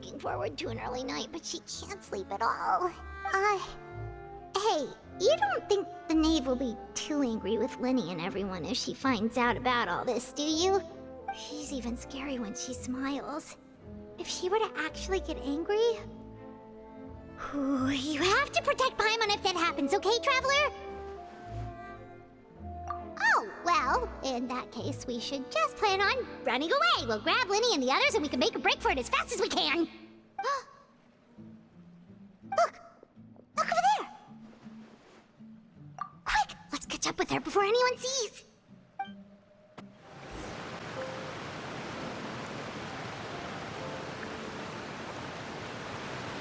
looking forward to an early night, but she can't sleep at all. Hey, you don't think the knave will be too angry with Lenny and everyone if she finds out about all this, do you? She's even scary when she smiles. If she were to actually get angry... Ooh, you have to protect Paimon if that happens, okay, Traveler? Oh, well, in that case, we should just plan on running away. We'll grab Lenny and the others and we can make a break for it as fast as we can. Look! Look over there! Quick! Let's catch up with her before anyone sees!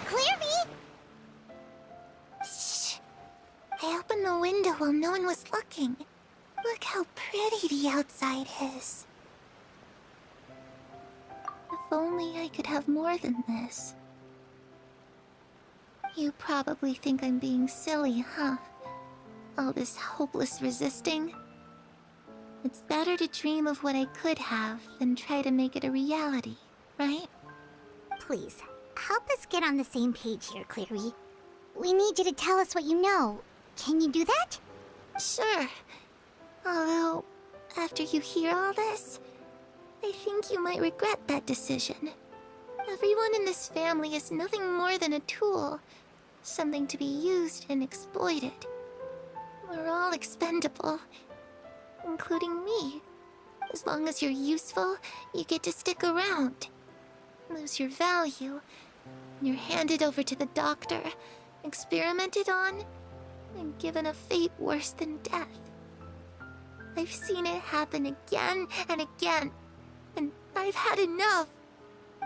Clearvy! Shh! I opened the window while no one was looking. Look how pretty the outside is. If only I could have more than this. You probably think I'm being silly, huh? All this hopeless resisting. It's better to dream of what I could have than try to make it a reality, right? Please, help us get on the same page here, Cleary. We need you to tell us what you know. Can you do that? Sure. Although, after you hear all this, I think you might regret that decision. Everyone in this family is nothing more than a tool. Something to be used and exploited. We're all expendable. Including me. As long as you're useful, you get to stick around. Lose your value. You're handed over to the doctor, experimented on, and given a fate worse than death. I've seen it happen again and again, and I've had enough.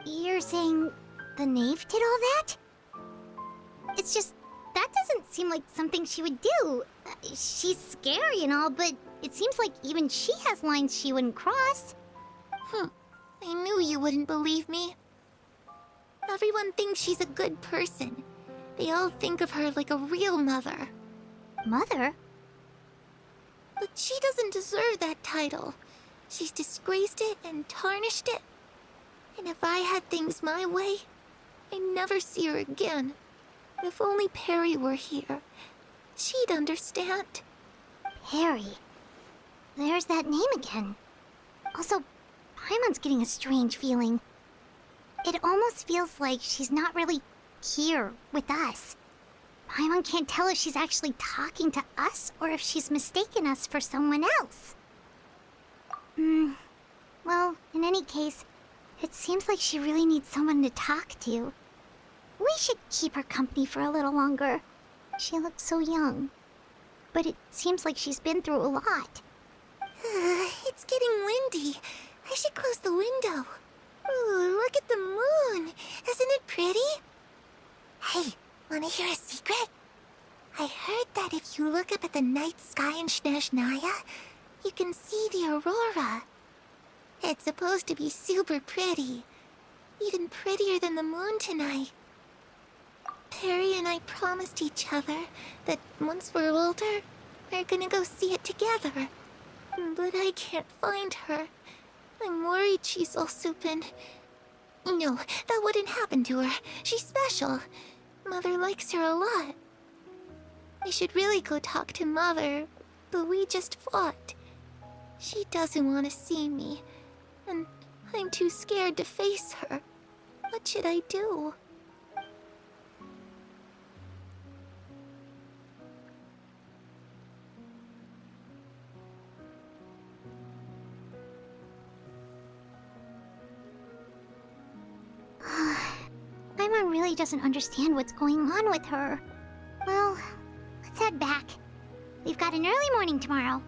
You're saying the knave did all that? It's just, that doesn't seem like something she would do. She's scary and all, but it seems like even she has lines she wouldn't cross. I knew you wouldn't believe me. Everyone thinks she's a good person. They all think of her like a real mother. Mother? But she doesn't deserve that title. She's disgraced it and tarnished it. And if I had things my way, I'd never see her again. If only Perry were here, she'd understand. Perry. There's that name again. Also, Paimon's getting a strange feeling. It almost feels like she's not really here with us. Paimon can't tell if she's actually talking to us or if she's mistaken us for someone else. Well, in any case, it seems like she really needs someone to talk to. We should keep her company for a little longer. She looks so young. But it seems like she's been through a lot. It's getting windy. I should close the window. Ooh, look at the moon. Isn't it pretty? Hey, wanna hear a secret? I heard that if you look up at the night sky in Snezhnaya, you can see the aurora. It's supposed to be super pretty. Even prettier than the moon tonight. Perry and I promised each other that once we're older, we're gonna go see it together. But I can't find her. I'm worried she's also been... No, that wouldn't happen to her. She's special. Mother likes her a lot. I should really go talk to Mother, but we just fought. She doesn't want to see me, and I'm too scared to face her. What should I do? Paimon really doesn't understand what's going on with her. Well, let's head back. We've got an early morning tomorrow.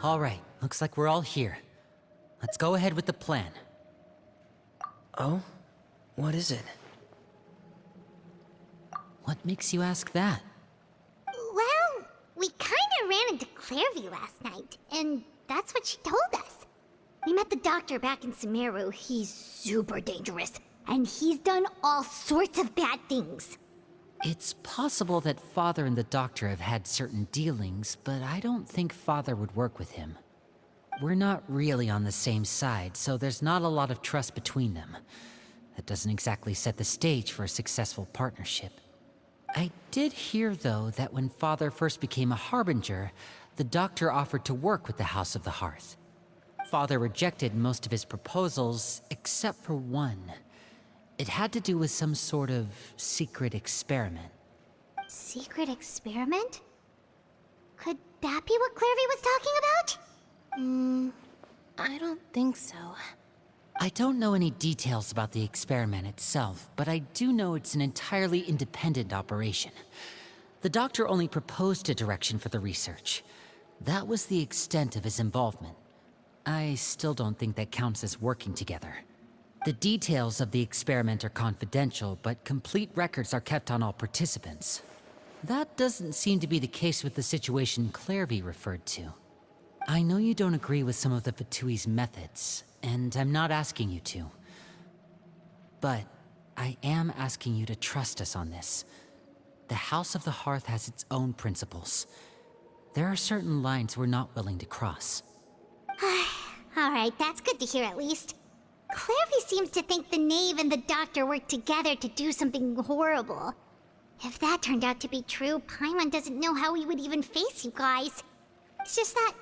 All right, looks like we're all here. Let's go ahead with the plan. Oh? What is it? What makes you ask that? Well, we kinda ran into Clearview last night, and that's what she told us. We met the doctor back in Sumeru. He's super dangerous, and he's done all sorts of bad things. It's possible that Father and the Doctor have had certain dealings, but I don't think Father would work with him. We're not really on the same side, so there's not a lot of trust between them. That doesn't exactly set the stage for a successful partnership. I did hear, though, that when Father first became a Harbinger, the Doctor offered to work with the House of the Hearth. Father rejected most of his proposals, except for one. It had to do with some sort of secret experiment. Secret experiment? Could that be what Clairvy was talking about? I don't think so. I don't know any details about the experiment itself, but I do know it's an entirely independent operation. The Doctor only proposed a direction for the research. That was the extent of his involvement. I still don't think that counts as working together. The details of the experiment are confidential, but complete records are kept on all participants. That doesn't seem to be the case with the situation Clairvy referred to. I know you don't agree with some of the Fatui's methods, and I'm not asking you to. But I am asking you to trust us on this. The House of the Hearth has its own principles. There are certain lines we're not willing to cross. Alright, that's good to hear at least. Clairvy seems to think the Knave and the Doctor worked together to do something horrible. If that turned out to be true, Paimon doesn't know how he would even face you guys. It's just that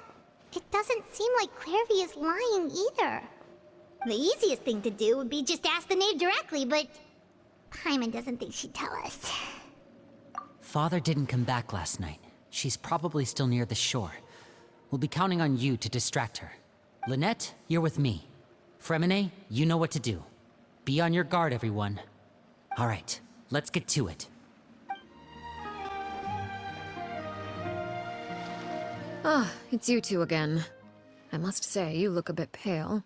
it doesn't seem like Clairvy is lying either. The easiest thing to do would be just ask the Knave directly, but Paimon doesn't think she'd tell us. Father didn't come back last night. She's probably still near the shore. We'll be counting on you to distract her. Lynette, you're with me. Fremine, you know what to do. Be on your guard, everyone. All right, let's get to it. Ah, it's you two again. I must say, you look a bit pale.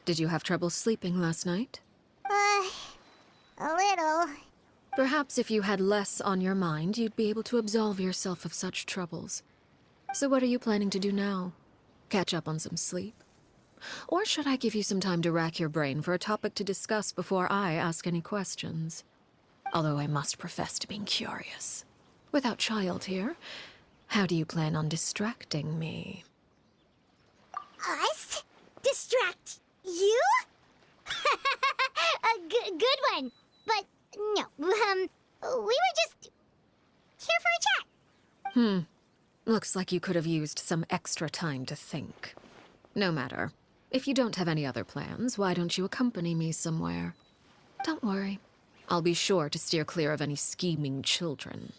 Did you have trouble sleeping last night? A little. Perhaps if you had less on your mind, you'd be able to absolve yourself of such troubles. So what are you planning to do now? Catch up on some sleep? Or should I give you some time to rack your brain for a topic to discuss before I ask any questions? Although I must profess to being curious. Without Child here, how do you plan on distracting me? Us? Distract you? Good one. But no, we were just here for a chat. Looks like you could have used some extra time to think. No matter. If you don't have any other plans, why don't you accompany me somewhere? Don't worry. I'll be sure to steer clear of any scheming children.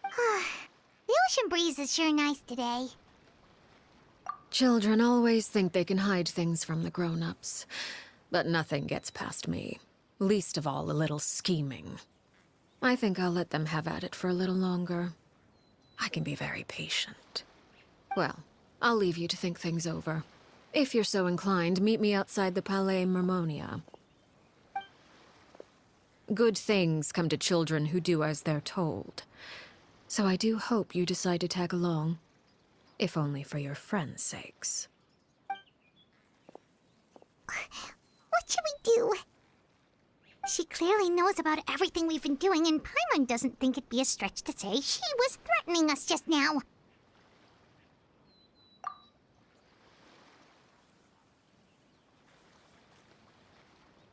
The ocean breeze is sure nice today. Children always think they can hide things from the grown-ups. But nothing gets past me. Least of all a little scheming. I think I'll let them have at it for a little longer. I can be very patient. Well, I'll leave you to think things over. If you're so inclined, meet me outside the Palais Mermonia. Good things come to children who do as they're told. So I do hope you decide to tag along. If only for your friends' sakes. What should we do? She clearly knows about everything we've been doing, and Paimon doesn't think it'd be a stretch to say she was threatening us just now.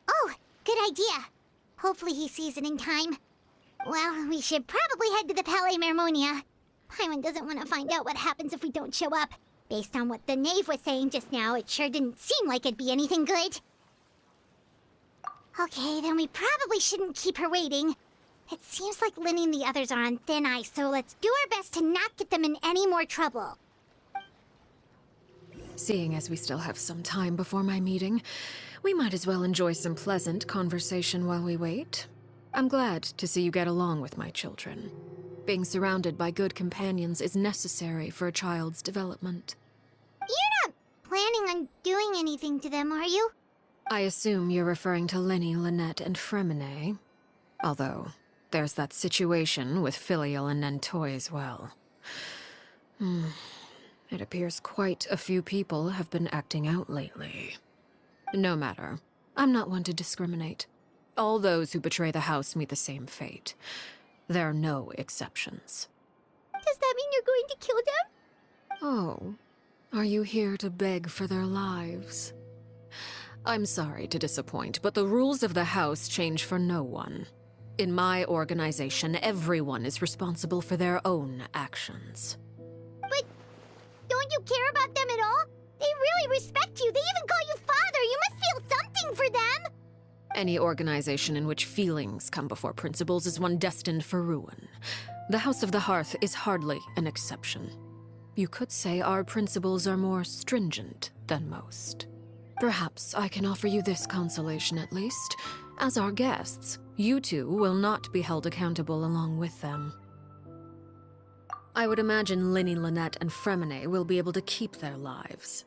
Oh, good idea. Hopefully he sees it in time. Well, we should probably head to the Palais Mermonia. Paimon doesn't want to find out what happens if we don't show up. Based on what the Knave was saying just now, it sure didn't seem like it'd be anything good. Okay, then we probably shouldn't keep her waiting. It seems like Linny and the others are on thin ice, so let's do our best to not get them in any more trouble. Seeing as we still have some time before my meeting, we might as well enjoy some pleasant conversation while we wait. I'm glad to see you get along with my children. Being surrounded by good companions is necessary for a child's development. You're not planning on doing anything to them, are you? I assume you're referring to Lenny, Lynette, and Fremine. Although, there's that situation with Filial and Nentoy as well. It appears quite a few people have been acting out lately. No matter. I'm not one to discriminate. All those who betray the house meet the same fate. There are no exceptions. Does that mean you're going to kill them? Oh, are you here to beg for their lives? I'm sorry to disappoint, but the rules of the house change for no one. In my organization, everyone is responsible for their own actions. But don't you care about them at all? They really respect you. They even call you father. You must feel something for them. Any organization in which feelings come before principles is one destined for ruin. The House of the Hearth is hardly an exception. You could say our principles are more stringent than most. Perhaps I can offer you this consolation at least. As our guests, you two will not be held accountable along with them. I would imagine Linny, Lynette, and Fremine will be able to keep their lives.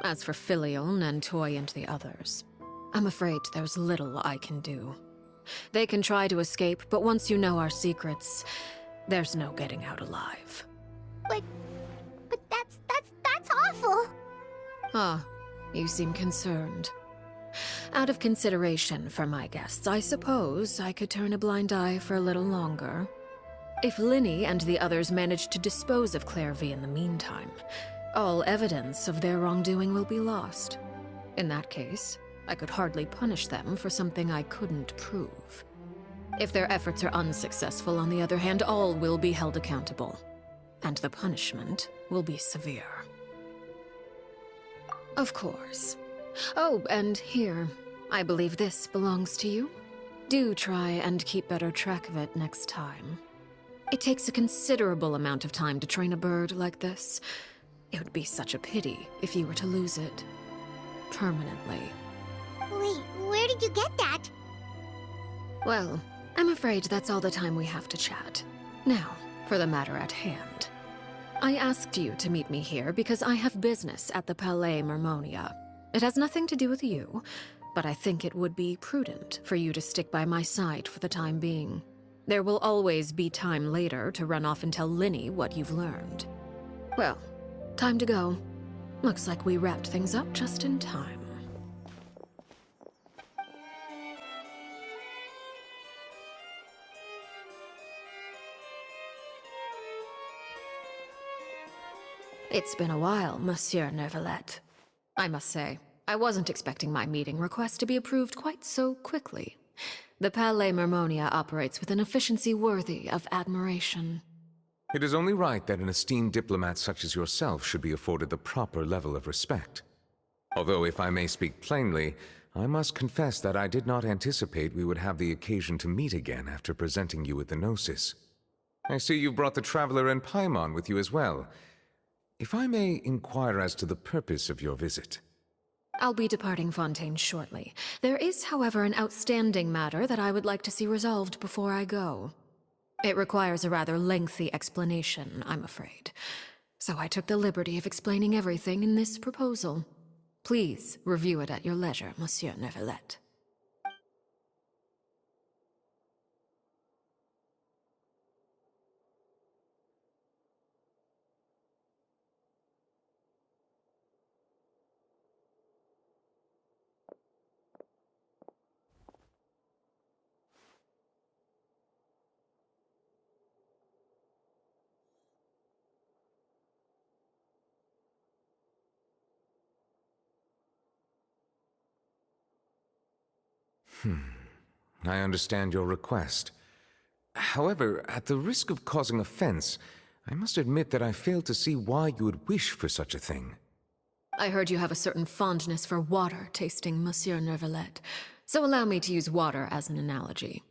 As for Filion and Toy and the others, I'm afraid there's little I can do. They can try to escape, but once you know our secrets, there's no getting out alive. But that's awful. Ah, you seem concerned. Out of consideration for my guests, I suppose I could turn a blind eye for a little longer. If Linny and the others manage to dispose of Claire V in the meantime, all evidence of their wrongdoing will be lost. In that case, I could hardly punish them for something I couldn't prove. If their efforts are unsuccessful, on the other hand, all will be held accountable. And the punishment will be severe. Of course. Oh, and here, I believe this belongs to you. Do try and keep better track of it next time. It takes a considerable amount of time to train a bird like this. It would be such a pity if you were to lose it. Permanently. Wait, where did you get that? Well, I'm afraid that's all the time we have to chat. Now, for the matter at hand. I asked you to meet me here because I have business at the Palais Mermonia. It has nothing to do with you, but I think it would be prudent for you to stick by my side for the time being. There will always be time later to run off and tell Linny what you've learned. Well, time to go. Looks like we wrapped things up just in time. It's been a while, Monsieur Neuvillette. I must say, I wasn't expecting my meeting request to be approved quite so quickly. The Palais Mermonia operates with an efficiency worthy of admiration. It is only right that an esteemed diplomat such as yourself should be afforded the proper level of respect. Although, if I may speak plainly, I must confess that I did not anticipate we would have the occasion to meet again after presenting you with the Gnosis. I see you've brought the Traveler and Paimon with you as well. If I may inquire as to the purpose of your visit. I'll be departing Fontaine shortly. There is, however, an outstanding matter that I would like to see resolved before I go. It requires a rather lengthy explanation, I'm afraid. So I took the liberty of explaining everything in this proposal. Please review it at your leisure, Monsieur Neuvillette. I understand your request. However, at the risk of causing offense, I must admit that I fail to see why you would wish for such a thing. I heard you have a certain fondness for water tasting, Monsieur Neuvillette, so allow me to use water as an analogy.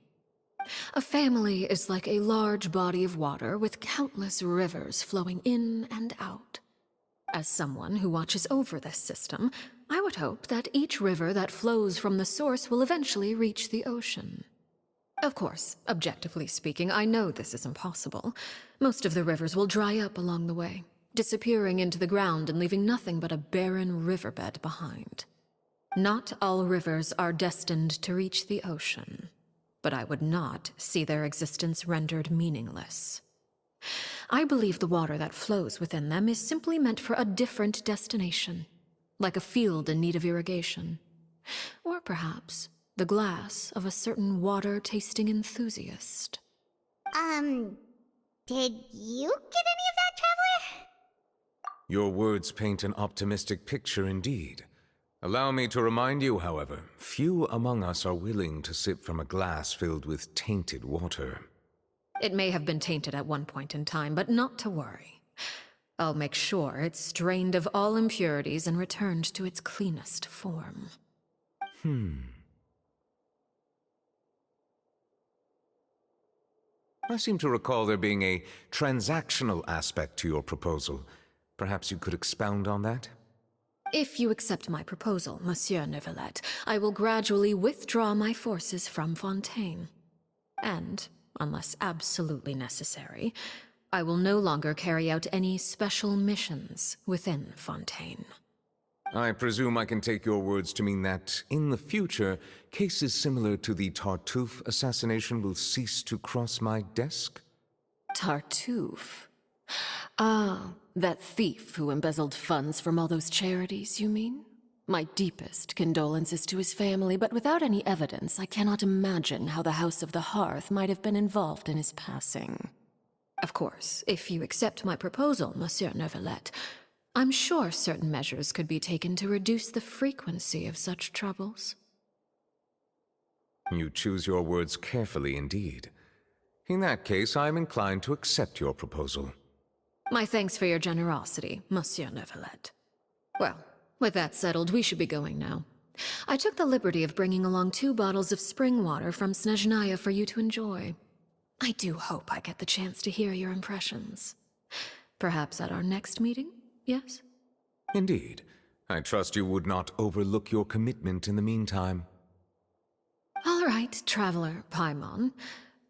A family is like a large body of water with countless rivers flowing in and out. As someone who watches over this system, I would hope that each river that flows from the source will eventually reach the ocean. Of course, objectively speaking, I know this is impossible. Most of the rivers will dry up along the way, disappearing into the ground and leaving nothing but a barren riverbed behind. Not all rivers are destined to reach the ocean, but I would not see their existence rendered meaningless. I believe the water that flows within them is simply meant for a different destination, like a field in need of irrigation. Or perhaps the glass of a certain water-tasting enthusiast. Did you get any of that, Traveler? Your words paint an optimistic picture indeed. Allow me to remind you, however, few among us are willing to sip from a glass filled with tainted water. It may have been tainted at one point in time, but not to worry. I'll make sure it's drained of all impurities and returned to its cleanest form. I seem to recall there being a transactional aspect to your proposal. Perhaps you could expound on that? If you accept my proposal, Monsieur Neuvillette, I will gradually withdraw my forces from Fontaine. And, unless absolutely necessary, I will no longer carry out any special missions within Fontaine. I presume I can take your words to mean that, in the future, cases similar to the Tartuffe assassination will cease to cross my desk? Tartuffe? Ah, that thief who embezzled funds from all those charities, you mean? My deepest condolences to his family, but without any evidence, I cannot imagine how the House of the Hearth might have been involved in his passing. Of course, if you accept my proposal, Monsieur Neuvillette, I'm sure certain measures could be taken to reduce the frequency of such troubles. You choose your words carefully indeed. In that case, I am inclined to accept your proposal. My thanks for your generosity, Monsieur Neuvillette. Well, with that settled, we should be going now. I took the liberty of bringing along 2 bottles of spring water from Snezhnaya for you to enjoy. I do hope I get the chance to hear your impressions. Perhaps at our next meeting, yes? Indeed. I trust you would not overlook your commitment in the meantime. All right, Traveler Paimon.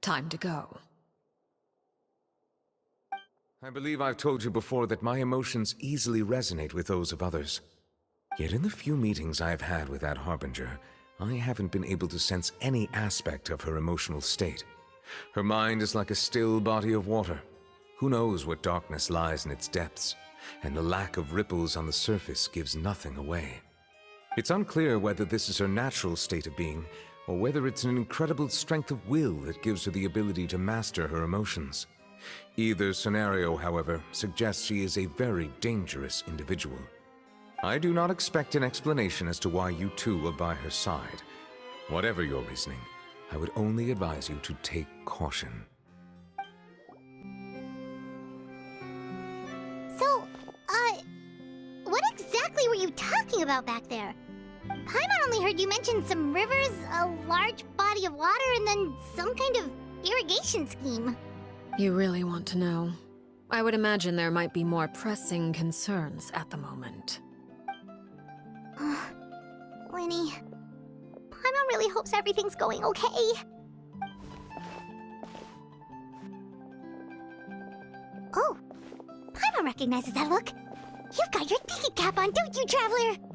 Time to go. I believe I've told you before that my emotions easily resonate with those of others. Yet in the few meetings I've had with that Harbinger, I haven't been able to sense any aspect of her emotional state. Her mind is like a still body of water. Who knows what darkness lies in its depths, and the lack of ripples on the surface gives nothing away. It's unclear whether this is her natural state of being, or whether it's an incredible strength of will that gives her the ability to master her emotions. Either scenario, however, suggests she is a very dangerous individual. I do not expect an explanation as to why you two were by her side. Whatever your reasoning, I would only advise you to take caution. So, what exactly were you talking about back there? Paimon only heard you mention some rivers, a large body of water, and then some kind of irrigation scheme. You really want to know? I would imagine there might be more pressing concerns at the moment. Winnie, Paimon really hopes everything's going okay. Oh, Paimon recognizes that look. You've got your ticket cap on, don't you, Traveler?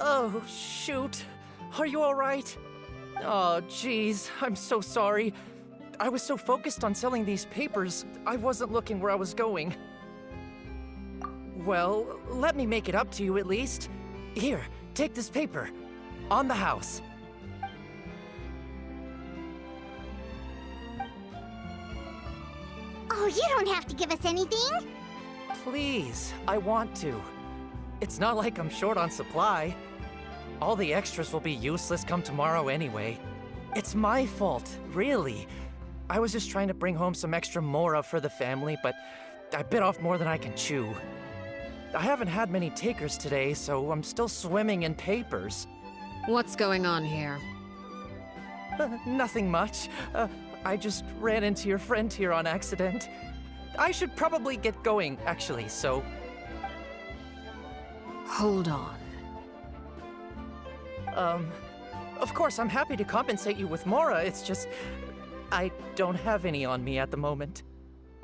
Oh, shoot. Are you all right? Oh, jeez. I'm so sorry. I was so focused on selling these papers, I wasn't looking where I was going. Well, let me make it up to you at least. Here, take this paper. On the house. Oh, you don't have to give us anything. Please, I want to. It's not like I'm short on supply. All the extras will be useless come tomorrow anyway. It's my fault, really. I was just trying to bring home some extra mora for the family, but I bit off more than I can chew. I haven't had many takers today, so I'm still swimming in papers. What's going on here? Nothing much. I just ran into your friend here on accident. I should probably get going, actually, so... Hold on. Of course, I'm happy to compensate you with Mora, it's just... I don't have any on me at the moment.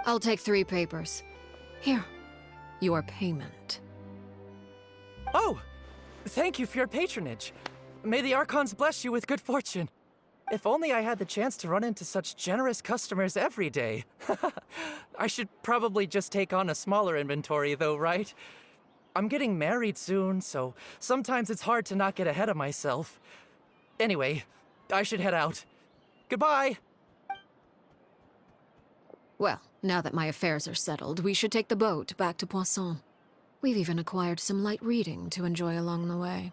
I'll take 3 papers. Here, your payment. Oh! Thank you for your patronage. May the Archons bless you with good fortune. If only I had the chance to run into such generous customers every day. I should probably just take on a smaller inventory though, right? I'm getting married soon, so sometimes it's hard to not get ahead of myself. Anyway, I should head out. Goodbye! Well, now that my affairs are settled, we should take the boat back to Poisson. We've even acquired some light reading to enjoy along the way.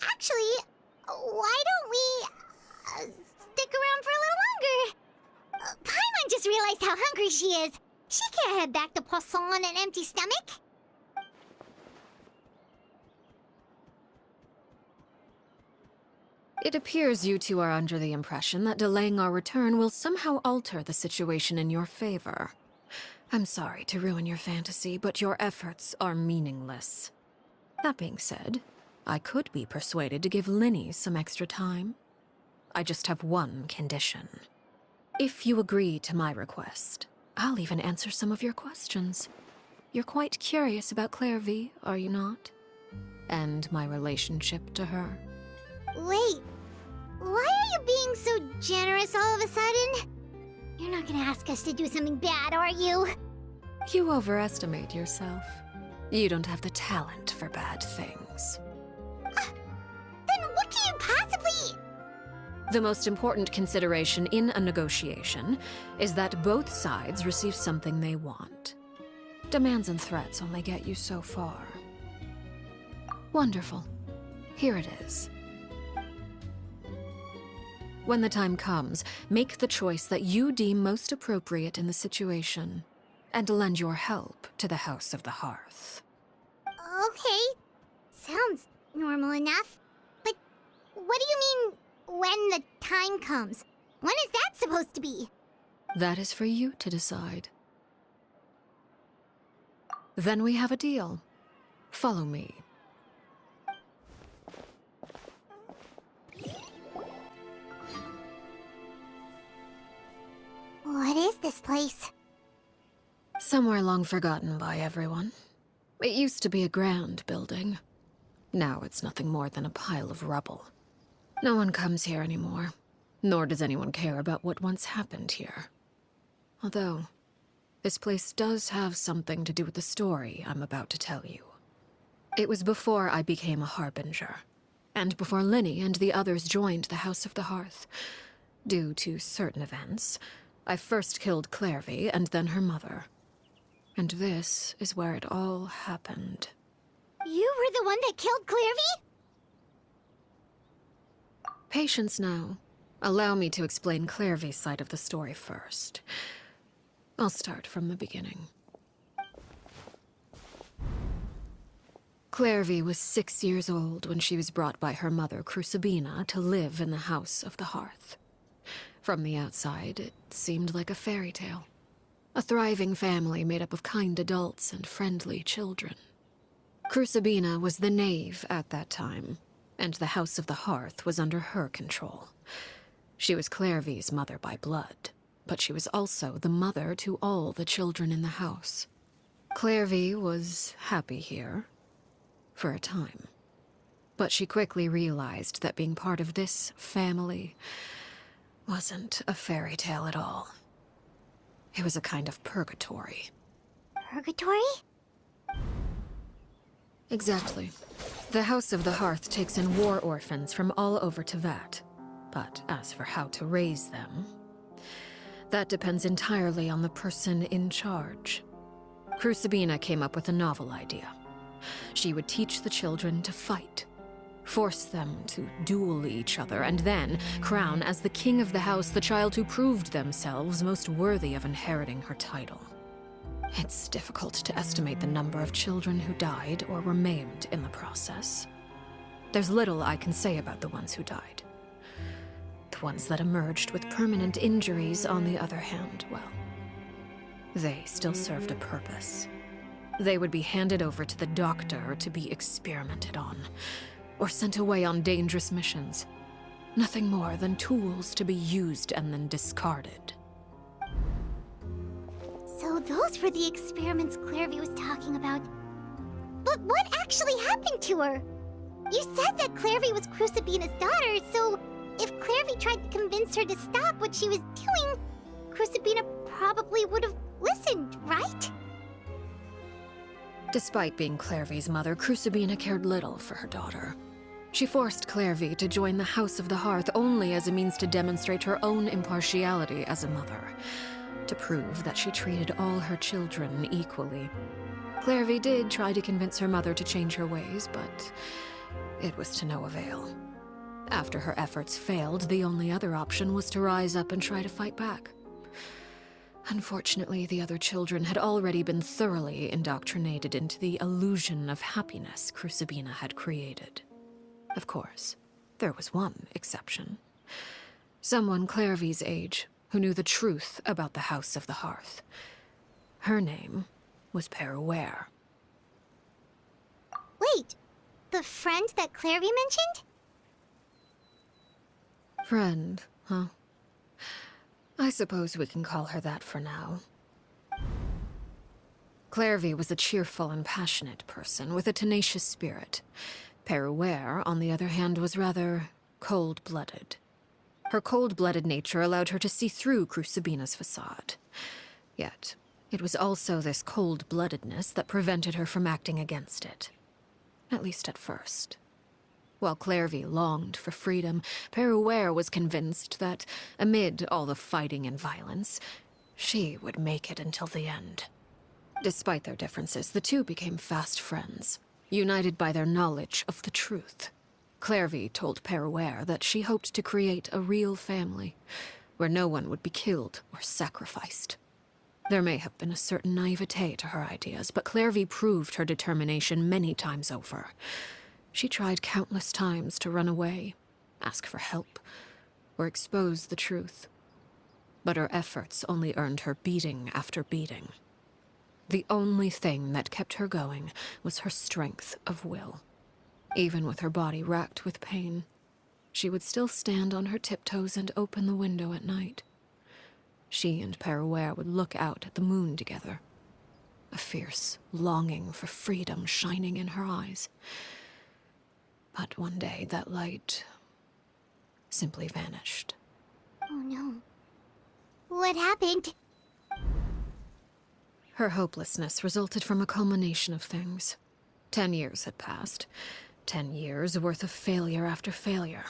Actually, why don't we stick around for a little longer? Paimon just realized how hungry she is. She can't head back to Poisson on an empty stomach. It appears you two are under the impression that delaying our return will somehow alter the situation in your favor. I'm sorry to ruin your fantasy, but your efforts are meaningless. That being said, I could be persuaded to give Linny some extra time. I just have one condition. If you agree to my request, I'll even answer some of your questions. You're quite curious about Clairvy, are you not? And my relationship to her. Wait, why are you being so generous all of a sudden? You're not gonna ask us to do something bad, are you? You overestimate yourself. You don't have the talent for bad things. Then what can you possibly... The most important consideration in a negotiation is that both sides receive something they want. Demands and threats only get you so far. Wonderful. Here it is. When the time comes, make the choice that you deem most appropriate in the situation, and lend your help to the House of the Hearth. Okay, sounds normal enough. But what do you mean, when the time comes? When is that supposed to be? That is for you to decide. Then we have a deal. Follow me. What is this place? Somewhere long forgotten by everyone. It used to be a grand building. Now it's nothing more than a pile of rubble. No one comes here anymore, nor does anyone care about what once happened here. Although, this place does have something to do with the story I'm about to tell you. It was before I became a Harbinger, and before Linny and the others joined the House of the Hearth. Due to certain events, I first killed Clairvy and then her mother. And this is where it all happened. You were the one that killed Clairvy? Patience now. Allow me to explain Clairvy's side of the story first. I'll start from the beginning. Clairvy was 6 years old when she was brought by her mother, Crucibina, to live in the House of the Hearth. From the outside, it seemed like a fairy tale. A thriving family made up of kind adults and friendly children. Crucibina was the knave at that time, and the House of the Hearth was under her control. She was Clairvy's mother by blood, but she was also the mother to all the children in the house. Clairvy was happy here, for a time. But she quickly realized that being part of this family wasn't a fairy tale at all. It was a kind of purgatory. Purgatory? Exactly. The House of the Hearth takes in war orphans from all over Tevat. But as for how to raise them, that depends entirely on the person in charge. Crucibina came up with a novel idea. She would teach the children to fight, force them to duel each other, and then crown as the king of the house the child who proved themselves most worthy of inheriting her title. It's difficult to estimate the number of children who died or were maimed in the process. There's little I can say about the ones who died. The ones that emerged with permanent injuries, on the other hand, well, they still served a purpose. They would be handed over to the doctor to be experimented on. or sent away on dangerous missions. Nothing more than tools to be used and then discarded. So those were the experiments Clairvy was talking about. But what actually happened to her? You said that Clairvy was Crucibina's daughter, so if Clairvy tried to convince her to stop what she was doing, Crucibina probably would have listened, right? Despite being Clairvy's mother, Crucibina cared little for her daughter. She forced Clairvy to join the House of the Hearth only as a means to demonstrate her own impartiality as a mother, to prove that she treated all her children equally. Clairvy did try to convince her mother to change her ways, but it was to no avail. After her efforts failed, the only other option was to rise up and try to fight back. Unfortunately, the other children had already been thoroughly indoctrinated into the illusion of happiness Crucibina had created. Of course, there was one exception. Someone Clairvy's age who knew the truth about the House of the Hearth. Her name was Peruere. Wait, the friend that Clairvy mentioned? Friend, huh? I suppose we can call her that for now. Clairvy was a cheerful and passionate person with a tenacious spirit. Peruere, on the other hand, was rather cold-blooded. Her cold-blooded nature allowed her to see through Crucibina's facade. Yet, it was also this cold-bloodedness that prevented her from acting against it. At least at first. While Clairvy longed for freedom, Peruere was convinced that, amid all the fighting and violence, she would make it until the end. Despite their differences, the two became fast friends, united by their knowledge of the truth. Clairvy told Peruere that she hoped to create a real family, where no one would be killed or sacrificed. There may have been a certain naivete to her ideas, but Clairvy proved her determination many times over. She tried countless times to run away, ask for help, or expose the truth. But her efforts only earned her beating after beating. The only thing that kept her going was her strength of will. Even with her body racked with pain, she would still stand on her tiptoes and open the window at night. She and Peruere would look out at the moon together, a fierce longing for freedom shining in her eyes. But one day, that light simply vanished. Oh no. What happened? Her hopelessness resulted from a culmination of things. 10 years had passed. 10 years worth of failure after failure.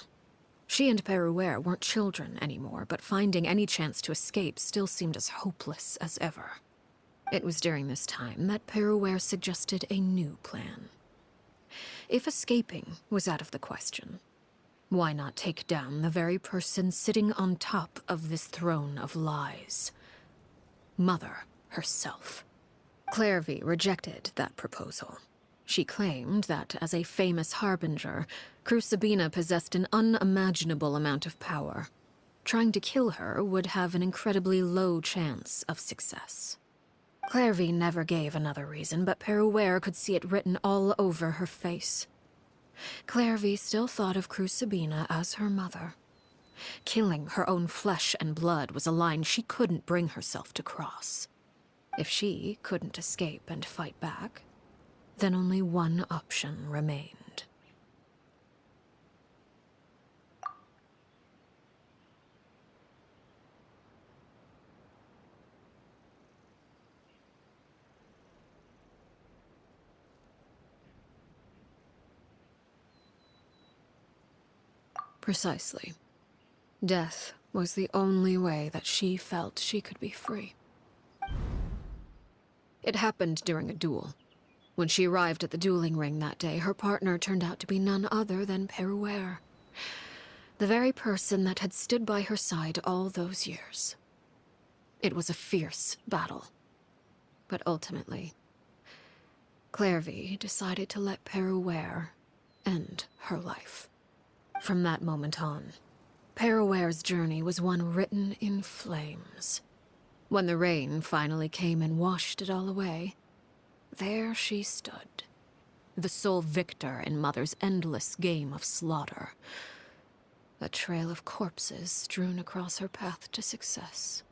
She and Peruere weren't children anymore, but finding any chance to escape still seemed as hopeless as ever. It was during this time that Peruere suggested a new plan. If escaping was out of the question, why not take down the very person sitting on top of this throne of lies? Mother herself. Clairvy rejected that proposal. She claimed that, as a famous harbinger, Crucibina possessed an unimaginable amount of power. Trying to kill her would have an incredibly low chance of success. Clairvy never gave another reason, but Peruere could see it written all over her face. Clairvy still thought of Crucibina as her mother. Killing her own flesh and blood was a line she couldn't bring herself to cross. If she couldn't escape and fight back, then only one option remained. Precisely. Death was the only way that she felt she could be free. It happened during a duel. When she arrived at the dueling ring that day, her partner turned out to be none other than Peruere, the very person that had stood by her side all those years. It was a fierce battle. But ultimately, Clairvy decided to let Peruere end her life. From that moment on, Peruere's journey was one written in flames. When the rain finally came and washed it all away, there she stood, the sole victor in Mother's endless game of slaughter. A trail of corpses strewn across her path to success.